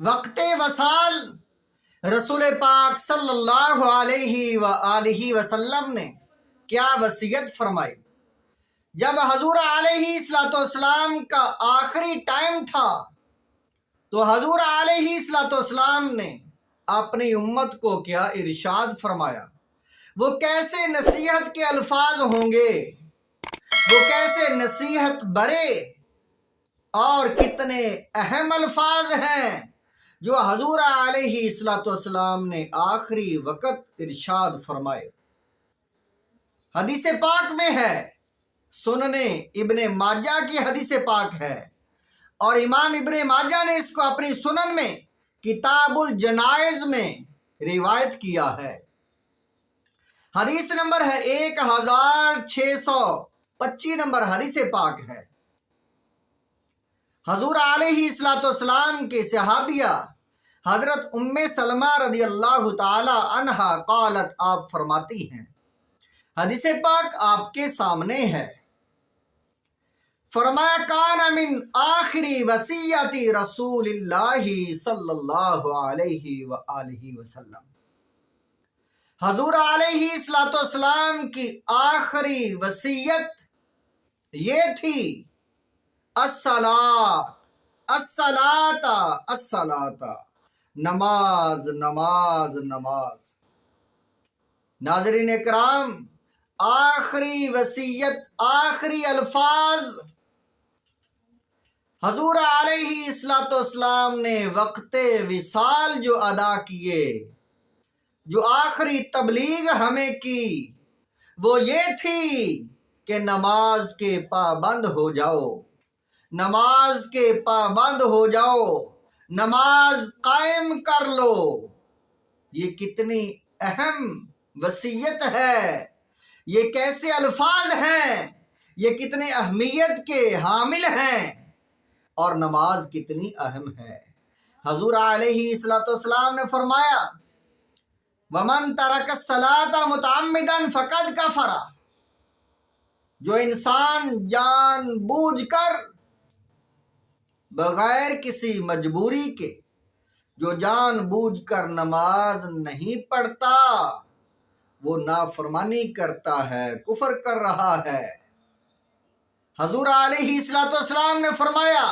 وقت وصال رسول پاک صلی اللہ علیہ وآلہ وسلم نے کیا وصیت فرمائی؟ جب حضور علیہ السلام کا آخری ٹائم تھا تو حضور علیہ السلام نے اپنی امت کو کیا ارشاد فرمایا؟ وہ کیسے نصیحت کے الفاظ ہوں گے، وہ کیسے نصیحت برے اور کتنے اہم الفاظ ہیں جو حضور علیہ السلام نے آخری وقت ارشاد فرمائے۔ حدیث پاک میں ہے، سنن ابن ماجہ کی حدیث پاک ہے، اور امام ابن ماجہ نے اس کو اپنی سنن میں کتاب الجنائز میں روایت کیا ہے۔ حدیث نمبر ہے 1625 نمبر حدیث پاک ہے۔ حضور علیہ السلام کے صحابیہ حضرت ام سلمہ رضی اللہ تعالی عنہ قالت، آپ فرماتی ہیں، حدیث پاک آپ کے سامنے ہے، فرمایا کان من آخری وصیت رسول اللہ صلی اللہ علیہ وآلہ وسلم، حضور علیہ السلام کی آخری وصیت یہ تھی، الصلاۃ الصلاۃ الصلاۃ، نماز نماز نماز۔ ناظرین کرام، آخری وصیت، آخری الفاظ حضور علیہ السلام نے وقت وصال جو ادا کیے، جو آخری تبلیغ ہمیں کی، وہ یہ تھی کہ نماز کے پابند ہو جاؤ، نماز کے پابند ہو جاؤ، نماز قائم کر لو۔ یہ کتنی اہم وصیت ہے، یہ کیسے الفاظ ہیں، یہ کتنے اہمیت کے حامل ہیں، اور نماز کتنی اہم ہے۔ حضور علیہ السلام نے فرمایا، وَمَن تَرَكَ الصَّلَاةَ مُتَعَمِّدًا فَقَدْ كَفَرَ، جو انسان جان بوجھ کر بغیر کسی مجبوری کے، جو جان بوجھ کر نماز نہیں پڑھتا، وہ نافرمانی کرتا ہے، کفر کر رہا ہے۔ حضور علیہ السلام نے فرمایا،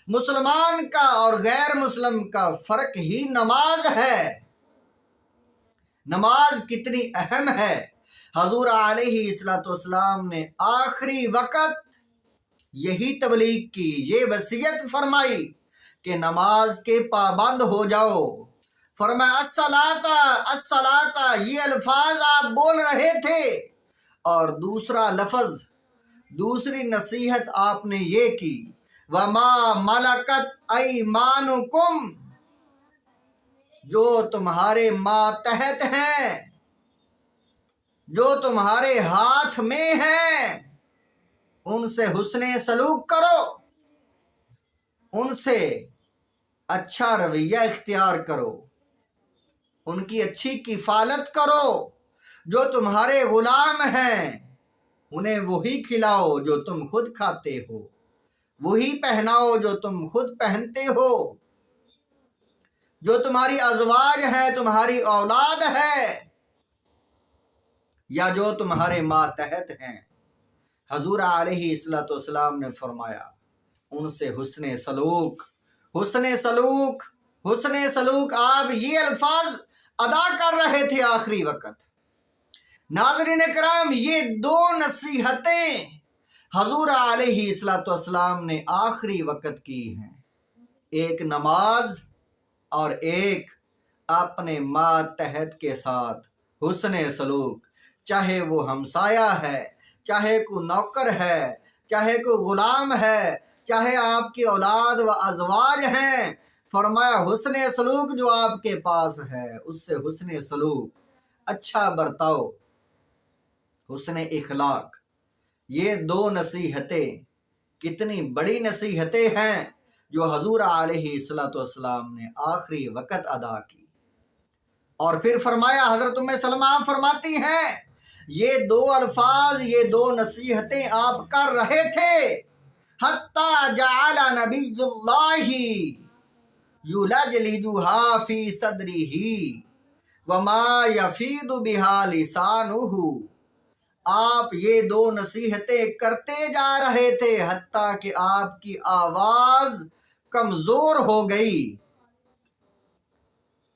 مسلمان کا اور غیر مسلم کا فرق ہی نماز ہے۔ نماز کتنی اہم ہے۔ حضور علیہ السلام نے آخری وقت یہی تبلیغ کی، یہ وصیت فرمائی کہ نماز کے پابند ہو جاؤ۔ فرمایا الصلاۃ الصلاۃ، یہ الفاظ آپ بول رہے تھے، اور دوسرا لفظ، دوسری نصیحت آپ نے یہ کی، وما ملکت ایمانکم، جو تمہارے ماتحت ہیں، جو تمہارے ہاتھ میں ہیں، ان سے حسن سلوک کرو، ان سے اچھا رویہ اختیار کرو، ان کی اچھی کفالت کرو۔ جو تمہارے غلام ہیں، انہیں وہی کھلاؤ جو تم خود کھاتے ہو، وہی پہناؤ جو تم خود پہنتے ہو۔ جو تمہاری ازواج ہے، تمہاری اولاد ہے، یا جو تمہارے ماتحت ہیں، حضور علیہ السلام نے فرمایا ان سے حسن سلوک، حسن سلوک، حسن سلوک۔ آپ یہ الفاظ ادا کر رہے تھے آخری وقت۔ ناظرین کرام، یہ دو نصیحتیں حضور علیہ السلام نے آخری وقت کی ہیں، ایک نماز اور ایک اپنے ماتحت کے ساتھ حسن سلوک، چاہے وہ ہمسایہ ہے، چاہے کوئی نوکر ہے، چاہے کوئی غلام ہے، چاہے آپ کی اولاد و ازواج ہیں۔ فرمایا حسن سلوک جو آپ کے پاس ہے، اس سے حسن سلوک، اچھا برتاؤ، حسن اخلاق۔ یہ دو نصیحتیں کتنی بڑی نصیحتیں ہیں جو حضور علیہ السلام نے آخری وقت ادا کی۔ اور پھر فرمایا، حضرت ام سلمہ فرماتی ہیں، یہ دو الفاظ، یہ دو نصیحتیں آپ کر رہے تھے، حتی جعل نبی اللہ یلجلجھا فی صدرہ وما یفید بہا لسانہ، آپ یہ دو نصیحتیں کرتے جا رہے تھے حتیٰ کہ آپ کی آواز کمزور ہو گئی،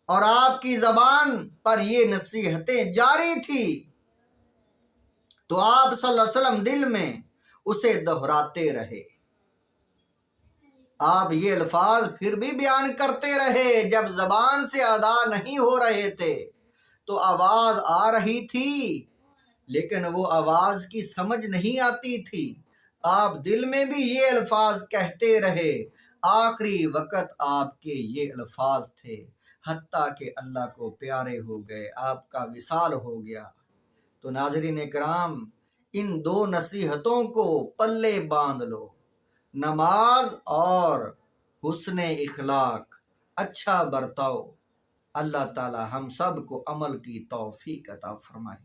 اور آپ کی زبان پر یہ نصیحتیں جاری تھی، تو آپ صلی اللہ علیہ وسلم دل میں اسے دہراتے رہے۔ آپ یہ الفاظ پھر بھی بیان کرتے رہے، جب زبان سے ادا نہیں ہو رہے تھے تو آواز آ رہی تھی، لیکن وہ آواز کی سمجھ نہیں آتی تھی۔ آپ دل میں بھی یہ الفاظ کہتے رہے، آخری وقت آپ کے یہ الفاظ تھے، حتیٰ کہ اللہ کو پیارے ہو گئے، آپ کا وصال ہو گیا۔ تو ناظرین کرام، ان دو نصیحتوں کو پلے باندھ لو، نماز اور حسن اخلاق، اچھا برتاؤ۔ اللہ تعالی ہم سب کو عمل کی توفیق عطا فرمائے۔